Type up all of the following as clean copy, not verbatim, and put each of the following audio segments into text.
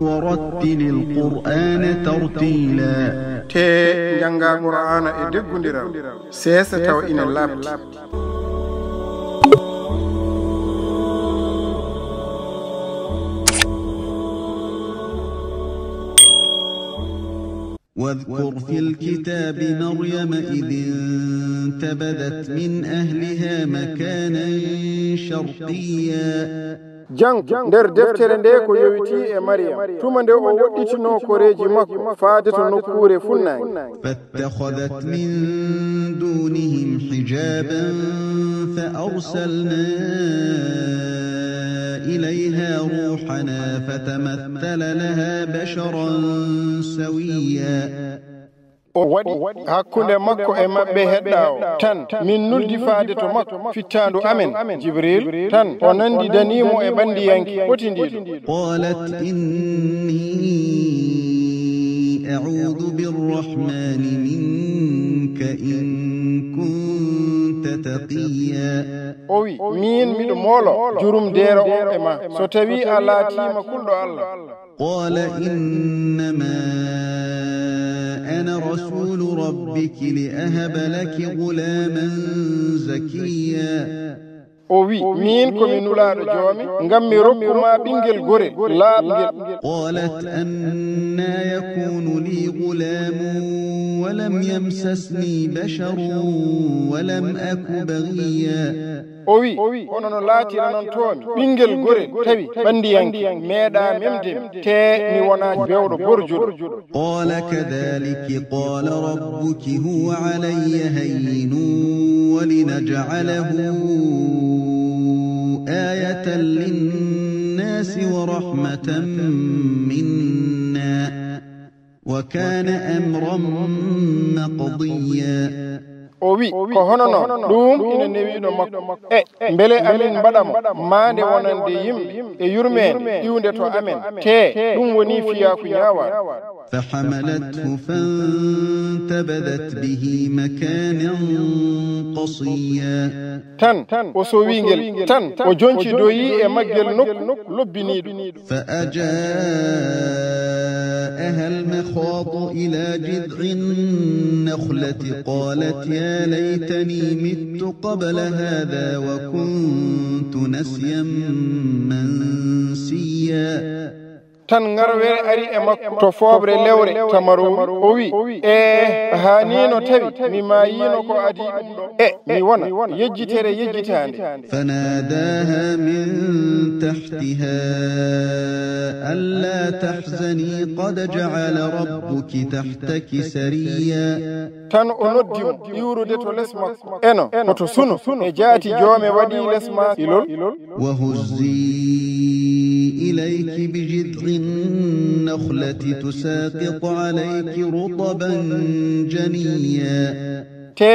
ورتل القرآن ترتيلا te janga qur'ana e deggundiral sesa taw ina labti واذكر في الكتاب مريم إذ انتبذت من أهلها مكانا شرقيا jang nder deftere nde ko yowiti e Maryam tuma nde o woɗɗitino koreji makko faade to nokkure funnaange فاتخذت من دونهم حجابا فأرسلنا إليها روحنا فتمثل لها بشرا سويا o waɗi hakkunde makko e maɓɓe heɗɗawo tan min nuldi faade to makko fittandu amen jibril tan o nandi danimo e ɓandiyanki ɓotindiɗo qalat inni a'udhu birrahmani minka in kunta taqiya o wi min miɗo moolo jurum deero o e ma so tawi a laatima kulɗo Allah qala innama أنا رسول ربك لأهب لك غلاما زكيا o wi min komi nulaaɗo joomi ngam mi rokkuma ɓinguel gorel laaɓngel qalat anna yakunu li gulamu walam yamsasni basharun walam aku baghiya o wi hono no laatira noon toomi ɓinguel gorel tawi ɓandiyanki meeɗa memdemi te mi wona bewɗo borjuɗo qala kadhalika qala rabbuki huwa alayya hayyinun walinaj'alahu آية للناس ورحمة منا وكان أمرا مقضيا o wi ko hono noon ɗum ina newiɗo makko e beele amin mbaɗamo maande wonande yimɓe e yurmede iwde to amen te ɗum woni fiyaku ñawaɗo فحملته فانتبذت به مكانا قصيا tan o sowingel tan o jonci doyi e maggel nokku lobbiniɗo فأجاءها المخاض إلى جذع النخلة قالت يا ليتني مت قبل هذا وكنت نسيا منسيا tan ngarwere ari e makko to foobre lewre tamarowi o wi hanino tawi mi mayino ko adi ɗum ɗo mi wona yejjitere yejjitande fanadaha min tahtiha alla tahzani qad ja'ala rabbuki tahtaki sariya tan o noddimo iwrude to les makko eno koto sunu e jaati joome waɗi les ma ilol wa huzzi ilayki bijid'i النخلة تساقط عليك رطبا جنيا te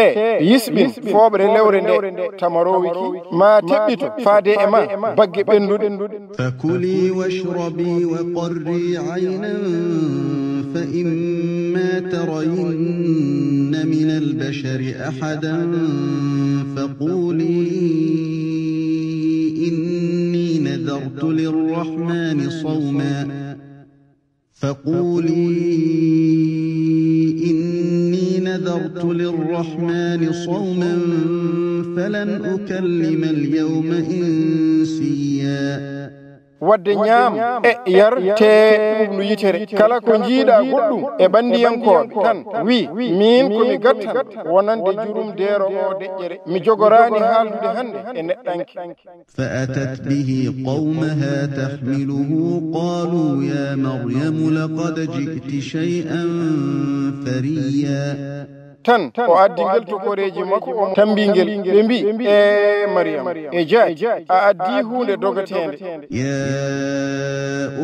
yisɓin fooɓre lewre nde tamarowiki ma teɓɓito faade e ma bagge ɓenduɗe fakuli washrabi wa qarri aynan fa imma tarayinna min albashari ahadan faquli نذرت للرحمن صوما فقولي إني نذرت للرحمن صوما فلن أكلم اليوم إنسيا wadde ñaam e yar te ɗum yitere kala ko jiiɗa goɗɗum e bandiyankoɓe tan wi min komi gattan wonande jurum deero o deƴƴere mi jogorani haaldude hande e neɗɗanki fa atat bihi qawmaha tahmiluhu qalu ya maryamu laqad ji'ti shay'an fariya tan o addi ngel tokoreji makko o tambingel ɓe mbi e Maryam e jaaki a addi hunde dogatende ya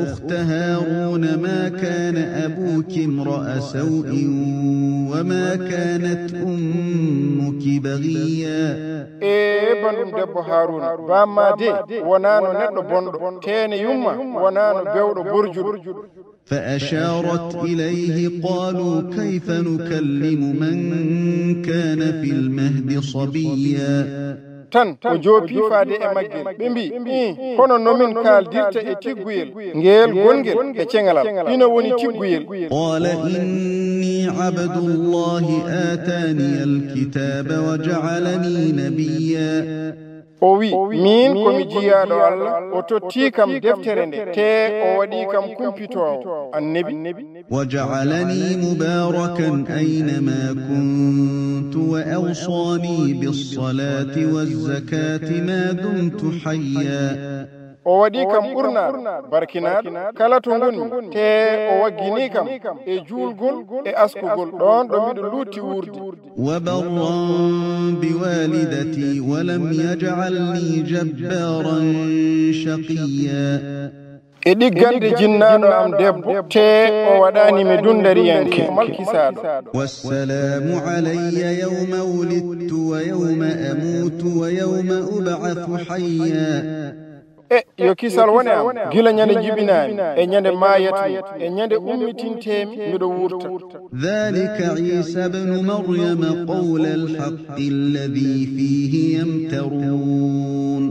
ukhta haruna ma kana abuki imra'a saw'in wa ma kanat ummuki baghiya e bandum debbo haruna bamma de wonano neɗɗo bonɗo tene yumma wonano bewɗo borjuɗo فأشارت إليه قالوا كيف نكلم من كان في المهد صبيا tan o joopi faade e maggel ɓe mbi hono nomin kaldirta e tigguyel ngeel gongel e cengalal ina woni tigguyel qala inni abdullahi atani alkitaba wa ja'alani nabiyya o wi min komi jiyaɗo Allah o totti kam deftere nde te o waɗi kam kumpitowo annabi wa ja'alani mubarakan aynama kuntu wa awsani bis salati waz zakati ma dumtu hayya o waɗi kam ɓurnaɗo barkinaɗo kala to gonmi te o waggini kam e juulgol e askugol ɗon ɗo miɗo lutti wurde wa barran bi walidati wa lam yaj'alni jabbaran shaqiyya e ɗiggande jinnaɗo am debbo te o waɗani mi dundariyanke malkisaɗo wassalamu alayya yawma wulidtu wa yawma amutu wa yawma ub'athu hayya yo kisal woni am gila ñande jibinami e ñande mayatmi e ñande ummitintemi miɗo wurta dhalika isa ibnu maryama qawla alhaqqi alladhi fihi yamtarun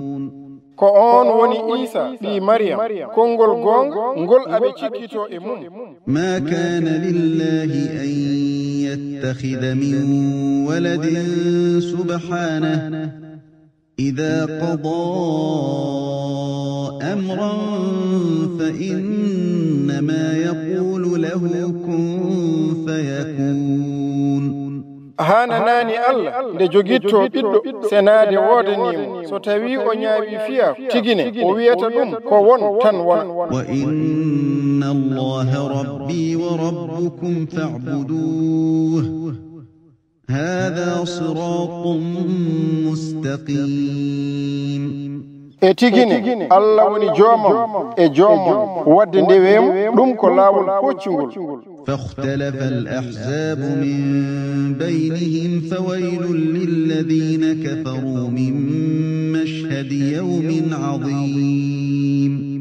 ko on woni isa ɓi maryam konngol gonga ngol aɓe cikkito e mum ma kana lillahi an yattakhidha min waladin subhanahu إذا قضى أمرا فإنما يقول له كن فيكون hana nani Allah nde jogitto ɓiɗɗo senade wodanimo so tawi o ñaawi fiya tigine o wiyata ɗum ko won tan wona wa inna allaha rabbi wa rabbukum fa'buduhu هذا صراط مستقيم etigine Allah woni joomam e joomam wadde ndewem ɗum ko laawol poccugol فاختلف الأحزاب من بينهم فويل للذين كفروا من مشهد يوم عظيم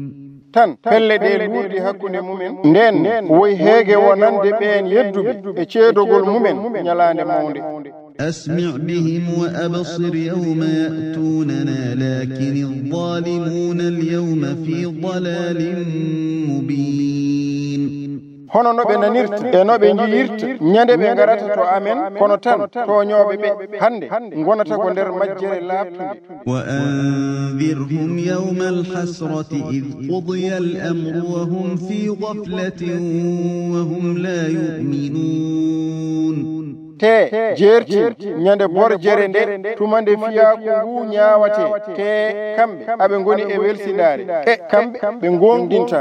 tan pelle ɗe luurdi hakkunde mumen nden woy heege wonande ɓeen yedduɓe e ceedogol mumen ñalaande mawnde أسمع بهم وأبصر يوم يأتوننا لكن الظالمون اليوم في ضلال مبين hono no ɓe nanirta e no ɓe jiyirta ñande ɓe garata to amen kono tan toñooɓe ɓe hande gonata ko nder majjere laaɓtunde wa anzirhum yawma alhasrati id qudiya al-amru wa hum fi ghaflatin wa hum la yu'minun te jeerti ñande borjere nde tumande fiyaku ngu ñaawate te kamɓe aɓe ngoni e welsindaare e kamɓe ɓe gongdinta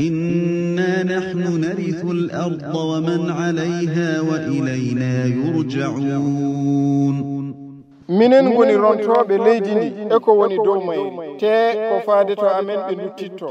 inna nahnu narithu al-ardha wa man 'alayha wa ilayna yurja'un minen ngoni rontoɓe leydi ndi e ko woni dow mayri te ko faade to amen ɓe duttitto